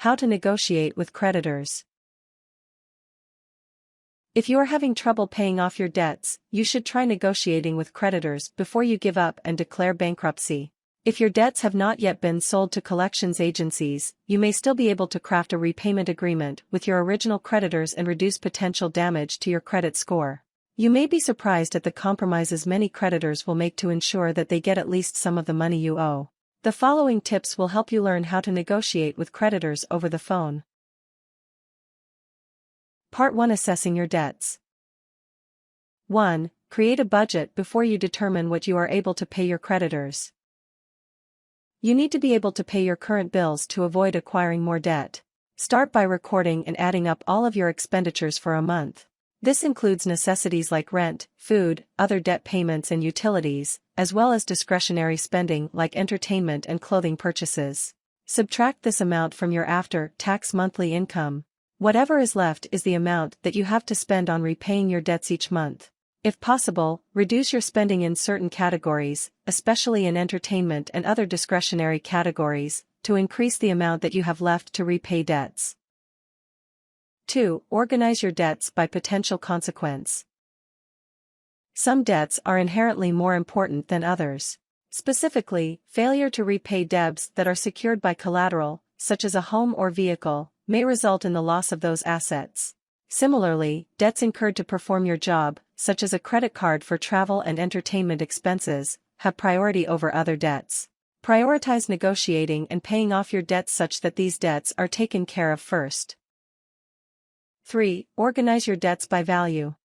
How to negotiate with creditors. If you are having trouble paying off your debts, you should try negotiating with creditors before you give up and declare bankruptcy. If your debts have not yet been sold to collections agencies, you may still be able to craft a repayment agreement with your original creditors and reduce potential damage to your credit score. You may be surprised at the compromises many creditors will make to ensure that they get at least some of the money you owe. The following tips will help you learn how to negotiate with creditors over the phone. Part 1: Assessing your debts. 1. Create a budget before you determine what you are able to pay your creditors. You need to be able to pay your current bills to avoid acquiring more debt. Start by recording and adding up all of your expenditures for a month. This includes necessities like rent, food, other debt payments and utilities, as well as discretionary spending like entertainment and clothing purchases. Subtract this amount from your after-tax monthly income. Whatever is left is the amount that you have to spend on repaying your debts each month. If possible, reduce your spending in certain categories, especially in entertainment and other discretionary categories, to increase the amount that you have left to repay debts. 2. Organize your debts by potential consequence. Some debts are inherently more important than others. Specifically, failure to repay debts that are secured by collateral, such as a home or vehicle, may result in the loss of those assets. Similarly, debts incurred to perform your job, such as a credit card for travel and entertainment expenses, have priority over other debts. Prioritize negotiating and paying off your debts such that these debts are taken care of first. 3. Organize your debts by value.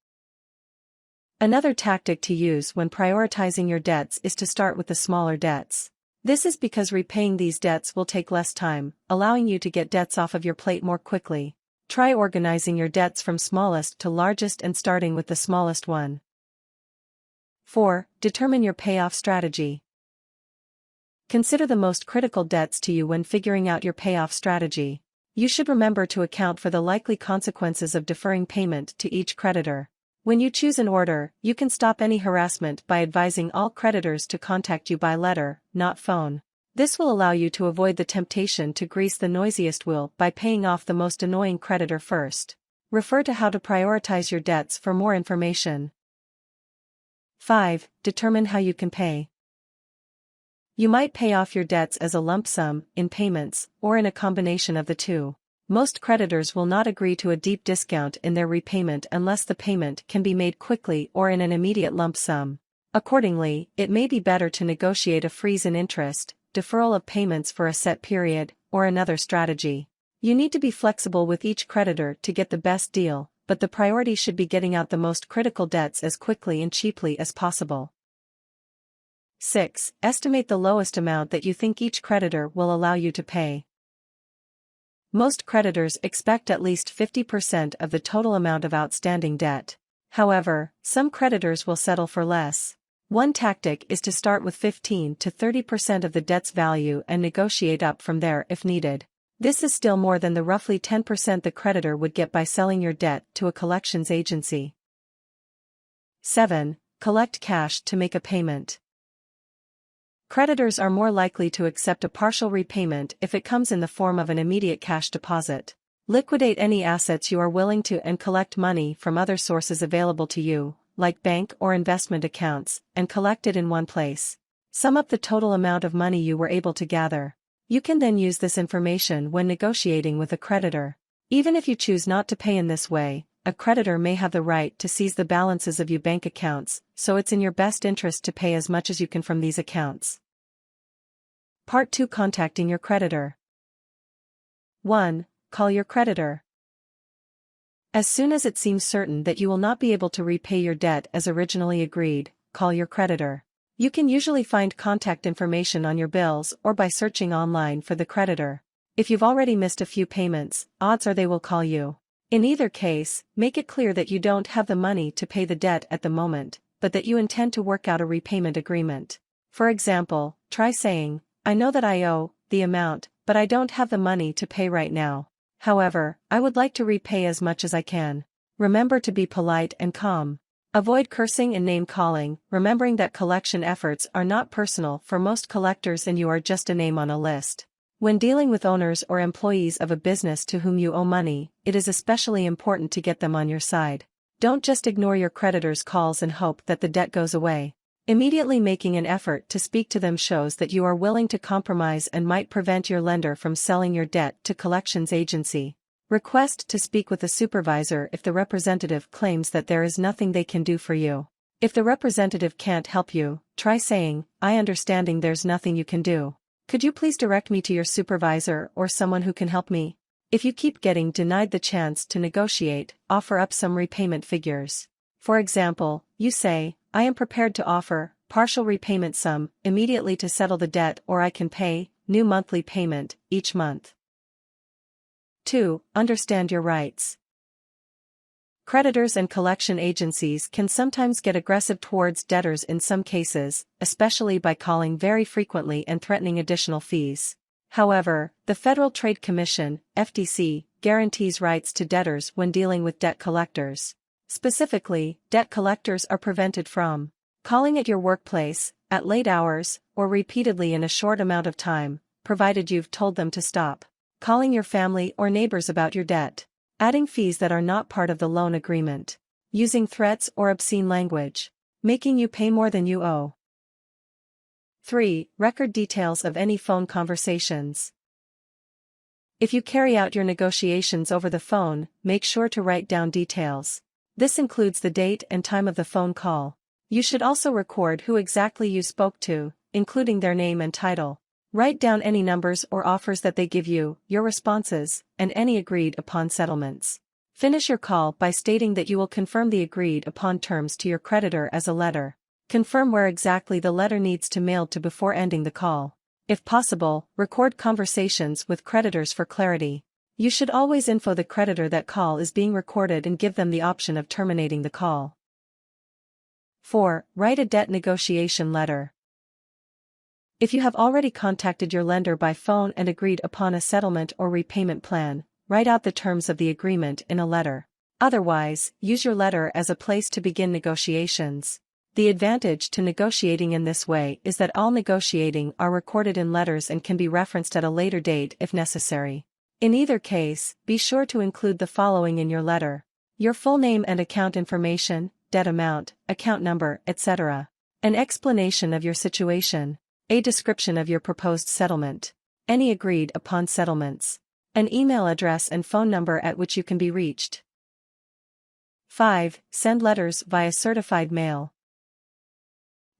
Another tactic to use when prioritizing your debts is to start with the smaller debts. This is because repaying these debts will take less time, allowing you to get debts off of your plate more quickly. Try organizing your debts from smallest to largest and starting with the smallest one. 4. Determine your payoff strategy. Consider the most critical debts to you when figuring out your payoff strategy. You should remember to account for the likely consequences of deferring payment to each creditor. When you choose an order, you can stop any harassment by advising all creditors to contact you by letter, not phone. This will allow you to avoid the temptation to grease the noisiest wheel by paying off the most annoying creditor first. Refer to how to prioritize your debts for more information. 5. Determine how you can pay. You might pay off your debts as a lump sum, in payments, or in a combination of the two. Most creditors will not agree to a deep discount in their repayment unless the payment can be made quickly or in an immediate lump sum. Accordingly, it may be better to negotiate a freeze in interest, deferral of payments for a set period, or another strategy. You need to be flexible with each creditor to get the best deal, but the priority should be getting out the most critical debts as quickly and cheaply as possible. 6. Estimate the lowest amount that you think each creditor will allow you to pay. Most creditors expect at least 50% of the total amount of outstanding debt. However, some creditors will settle for less. One tactic is to start with 15 to 30% of the debt's value and negotiate up from there if needed. This is still more than the roughly 10% the creditor would get by selling your debt to a collections agency. 7. Collect cash to make a payment. Creditors are more likely to accept a partial repayment if it comes in the form of an immediate cash deposit. Liquidate any assets you are willing to and collect money from other sources available to you, like bank or investment accounts, and collect it in one place. Sum up the total amount of money you were able to gather. You can then use this information when negotiating with a creditor. Even if you choose not to pay in this way, a creditor may have the right to seize the balances of your bank accounts, so it's in your best interest to pay as much as you can from these accounts. Part 2: Contacting your creditor. 1. Call your creditor. As soon as it seems certain that you will not be able to repay your debt as originally agreed, call your creditor. You can usually find contact information on your bills or by searching online for the creditor. If you've already missed a few payments, odds are they will call you. In either case, make it clear that you don't have the money to pay the debt at the moment, but that you intend to work out a repayment agreement. For example, try saying, "I know that I owe the amount, but I don't have the money to pay right now. However, I would like to repay as much as I can." Remember to be polite and calm. Avoid cursing and name-calling, remembering that collection efforts are not personal for most collectors and you are just a name on a list. When dealing with owners or employees of a business to whom you owe money, it is especially important to get them on your side. Don't just ignore your creditors' calls and hope that the debt goes away. Immediately making an effort to speak to them shows that you are willing to compromise and might prevent your lender from selling your debt to collections agency. Request to speak with a supervisor if the representative claims that there is nothing they can do for you. If the representative can't help you, try saying, "I understanding there's nothing you can do. Could you please direct me to your supervisor or someone who can help me?" If you keep getting denied the chance to negotiate, offer up some repayment figures. For example, you say, "I am prepared to offer partial repayment sum immediately to settle the debt, or I can pay new monthly payment each month." 2. Understand your rights. Creditors and collection agencies can sometimes get aggressive towards debtors in some cases, especially by calling very frequently and threatening additional fees. However, the Federal Trade Commission, FTC, guarantees rights to debtors when dealing with debt collectors. Specifically, debt collectors are prevented from calling at your workplace, at late hours, or repeatedly in a short amount of time, provided you've told them to stop. Calling your family or neighbors about your debt. Adding fees that are not part of the loan agreement. Using threats or obscene language. Making you pay more than you owe. 3. Record details of any phone conversations. If you carry out your negotiations over the phone, make sure to write down details. This includes the date and time of the phone call. You should also record who exactly you spoke to, including their name and title. Write down any numbers or offers that they give you, your responses, and any agreed-upon settlements. Finish your call by stating that you will confirm the agreed-upon terms to your creditor as a letter. Confirm where exactly the letter needs to mail to before ending the call. If possible, record conversations with creditors for clarity. You should always info the creditor that call is being recorded and give them the option of terminating the call. 4. Write a debt negotiation letter. If you have already contacted your lender by phone and agreed upon a settlement or repayment plan, write out the terms of the agreement in a letter. Otherwise, use your letter as a place to begin negotiations. The advantage to negotiating in this way is that all negotiating are recorded in letters and can be referenced at a later date if necessary. In either case, be sure to include the following in your letter: your full name and account information, debt amount, account number, etc. An explanation of your situation. A description of your proposed settlement. Any agreed-upon settlements. An email address and phone number at which you can be reached. 5. Send letters via certified mail.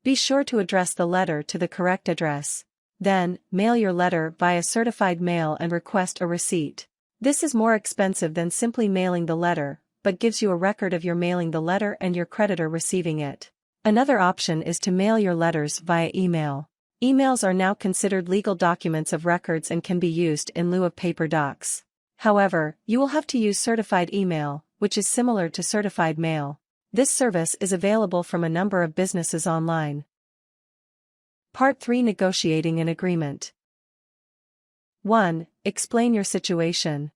Be sure to address the letter to the correct address. Then, mail your letter via certified mail and request a receipt. This is more expensive than simply mailing the letter, but gives you a record of your mailing the letter and your creditor receiving it. Another option is to mail your letters via email. Emails are now considered legal documents of records and can be used in lieu of paper docs. However, you will have to use certified email, which is similar to certified mail. This service is available from a number of businesses online. Part 3: Negotiating an agreement. 1. Explain your situation.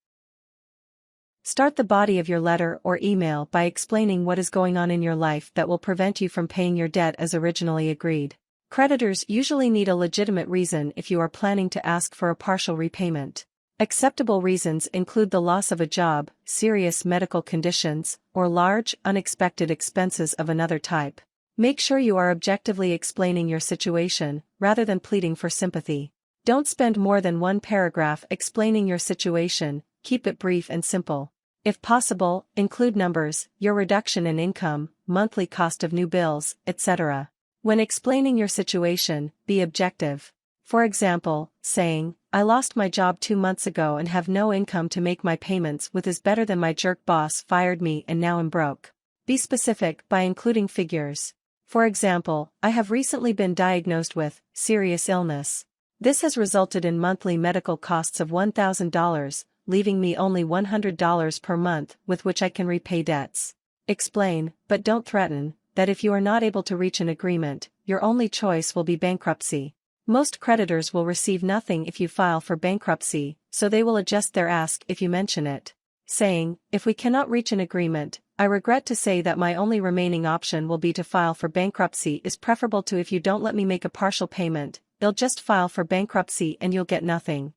Start the body of your letter or email by explaining what is going on in your life that will prevent you from paying your debt as originally agreed. Creditors usually need a legitimate reason if you are planning to ask for a partial repayment. Acceptable reasons include the loss of a job, serious medical conditions, or large, unexpected expenses of another type. Make sure you are objectively explaining your situation, rather than pleading for sympathy. Don't spend more than one paragraph explaining your situation, keep it brief and simple. If possible, include numbers, your reduction in income, monthly cost of new bills, etc. When explaining your situation, be objective. For example, saying, "I lost my job 2 months ago and have no income to make my payments with is better than my jerk boss fired me and now I'm broke." Be specific by including figures. For example, "I have recently been diagnosed with serious illness. This has resulted in monthly medical costs of $1,000, leaving me only $100 per month with which I can repay debts." Explain, but don't threaten, that if you are not able to reach an agreement, your only choice will be bankruptcy. Most creditors will receive nothing if you file for bankruptcy, so they will adjust their ask if you mention it. Saying, "If we cannot reach an agreement, I regret to say that my only remaining option will be to file for bankruptcy is preferable to if you don't let me make a partial payment, I'll just file for bankruptcy and you'll get nothing."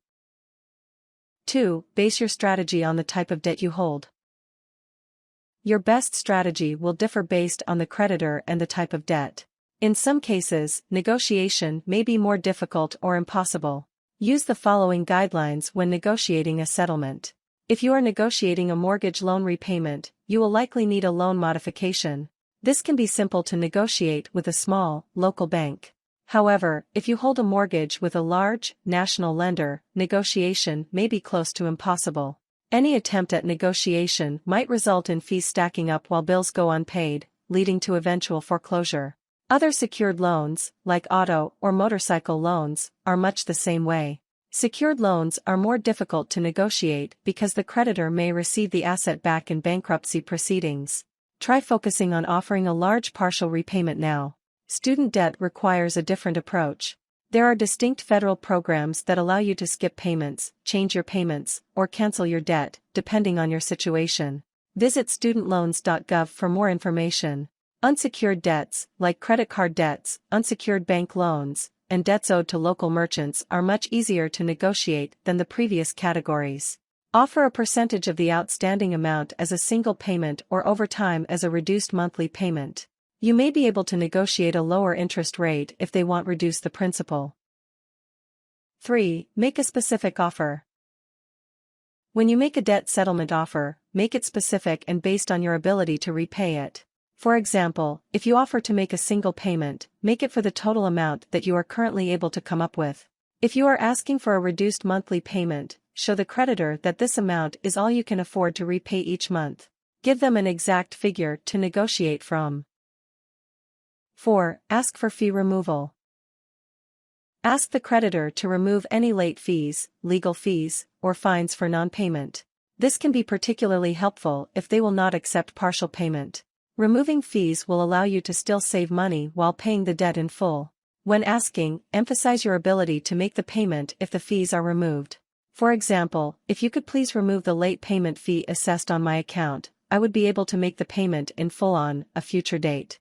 2. Base your strategy on the type of debt you hold. Your best strategy will differ based on the creditor and the type of debt. In some cases, negotiation may be more difficult or impossible. Use the following guidelines when negotiating a settlement. If you are negotiating a mortgage loan repayment, you will likely need a loan modification. This can be simple to negotiate with a small, local bank. However, if you hold a mortgage with a large, national lender, negotiation may be close to impossible. Any attempt at negotiation might result in fees stacking up while bills go unpaid, leading to eventual foreclosure. Other secured loans, like auto or motorcycle loans, are much the same way. Secured loans are more difficult to negotiate because the creditor may receive the asset back in bankruptcy proceedings. Try focusing on offering a large partial repayment now. Student debt requires a different approach. There are distinct federal programs that allow you to skip payments, change your payments, or cancel your debt, depending on your situation. Visit studentloans.gov for more information. Unsecured debts, like credit card debts, unsecured bank loans, and debts owed to local merchants are much easier to negotiate than the previous categories. Offer a percentage of the outstanding amount as a single payment or over time as a reduced monthly payment. You may be able to negotiate a lower interest rate if they want to reduce the principal. 3. Make a specific offer. When you make a debt settlement offer, make it specific and based on your ability to repay it. For example, if you offer to make a single payment, make it for the total amount that you are currently able to come up with. If you are asking for a reduced monthly payment, show the creditor that this amount is all you can afford to repay each month. Give them an exact figure to negotiate from. 4. Ask for fee removal. Ask the creditor to remove any late fees, legal fees, or fines for non-payment. This can be particularly helpful if they will not accept partial payment. Removing fees will allow you to still save money while paying the debt in full. When asking, emphasize your ability to make the payment if the fees are removed. For example, if you could please remove the late payment fee assessed on my account, I would be able to make the payment in full on a future date.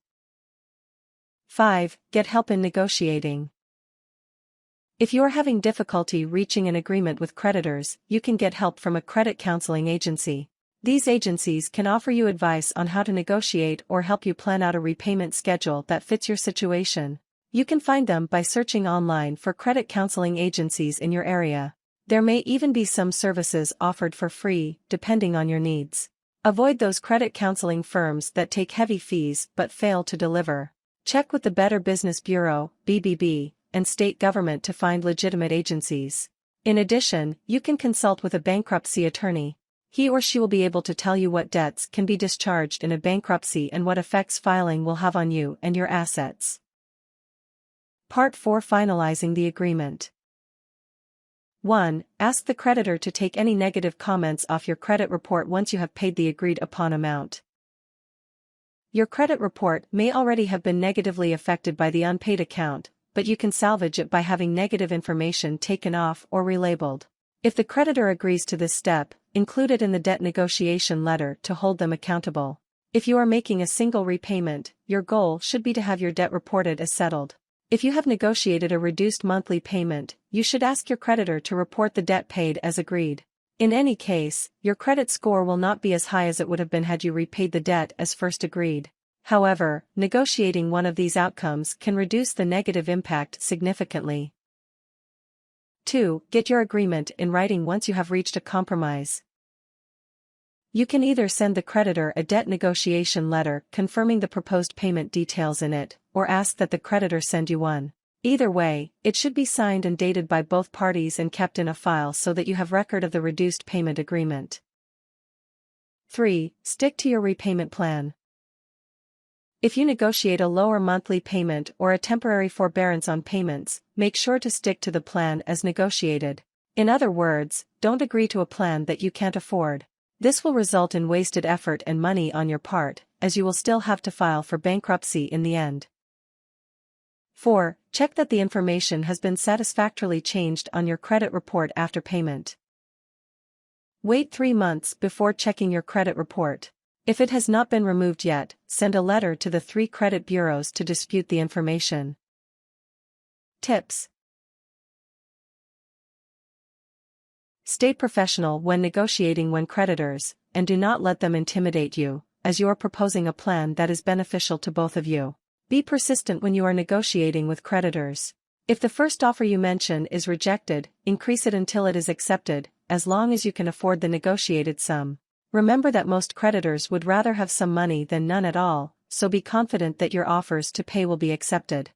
5. Get help in negotiating. If you are having difficulty reaching an agreement with creditors, you can get help from a credit counseling agency. These agencies can offer you advice on how to negotiate or help you plan out a repayment schedule that fits your situation. You can find them by searching online for credit counseling agencies in your area. There may even be some services offered for free, depending on your needs. Avoid those credit counseling firms that take heavy fees but fail to deliver. Check with the Better Business Bureau, BBB, and state government to find legitimate agencies. In addition, you can consult with a bankruptcy attorney. He or she will be able to tell you what debts can be discharged in a bankruptcy and what effects filing will have on you and your assets. Part 4. Finalizing the agreement. 1. Ask the creditor to take any negative comments off your credit report once you have paid the agreed upon amount. Your credit report may already have been negatively affected by the unpaid account, but you can salvage it by having negative information taken off or relabeled. If the creditor agrees to this step, include it in the debt negotiation letter to hold them accountable. If you are making a single repayment, your goal should be to have your debt reported as settled. If you have negotiated a reduced monthly payment, you should ask your creditor to report the debt paid as agreed. In any case, your credit score will not be as high as it would have been had you repaid the debt as first agreed. However, negotiating one of these outcomes can reduce the negative impact significantly. 2. Get your agreement in writing once you have reached a compromise. You can either send the creditor a debt negotiation letter confirming the proposed payment details in it, or ask that the creditor send you one. Either way, it should be signed and dated by both parties and kept in a file so that you have record of the reduced payment agreement. 3. Stick to your repayment plan. If you negotiate a lower monthly payment or a temporary forbearance on payments, make sure to stick to the plan as negotiated. In other words, don't agree to a plan that you can't afford. This will result in wasted effort and money on your part, as you will still have to file for bankruptcy in the end. 4. Check that the information has been satisfactorily changed on your credit report after payment. Wait 3 months before checking your credit report. If it has not been removed yet, send a letter to the 3 credit bureaus to dispute the information. Tips. Stay professional when negotiating with creditors, and do not let them intimidate you, as you are proposing a plan that is beneficial to both of you. Be persistent when you are negotiating with creditors. If the first offer you mention is rejected, increase it until it is accepted, as long as you can afford the negotiated sum. Remember that most creditors would rather have some money than none at all, so be confident that your offers to pay will be accepted.